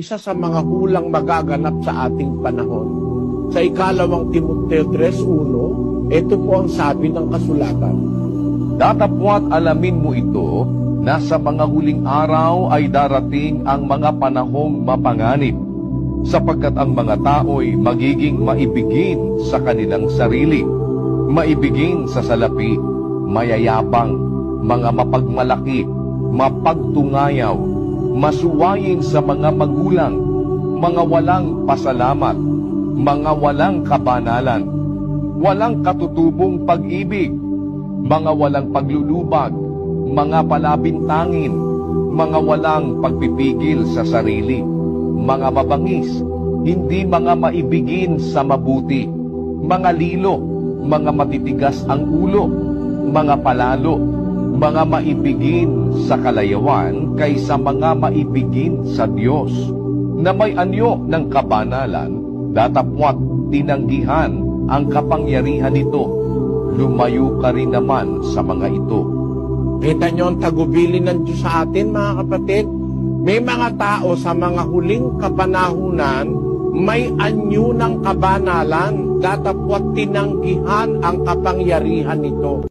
isa sa mga hulang magaganap sa ating panahon. Sa ikalawang Timoteo 3:1, ito po ang sabi ng kasulatan. Datapwat alamin mo ito, na sa mga huling araw ay darating ang mga panahong mapanganib, sapagkat ang mga tao'y magiging maibigin sa kanilang sarili, maibigin sa salapi, mayayabang, mga mapagmalaki, mapagtungayaw, masuwayin sa mga magulang, mga walang pasalamat, mga walang kabanalan, walang katutubong pag-ibig, mga walang paglulubag, mga palabintangin, mga walang pagpipigil sa sarili, mga mabangis, hindi mga maibigin sa mabuti, mga lilo, mga matitigas ang ulo, mga palalo, mga maibigin sa kalayawan kaysa mga maibigin sa Diyos, na may anyo ng kabanalan, datapwat tinanggihan ang kapangyarihan nito, lumayo ka rin naman sa mga ito. Kita nyo ang tagubilin ng Diyos sa atin, mga kapatid. May mga tao sa mga huling kapanahunan, may anyo ng kabanalan, datapwat tinanggihan ang kapangyarihan nito.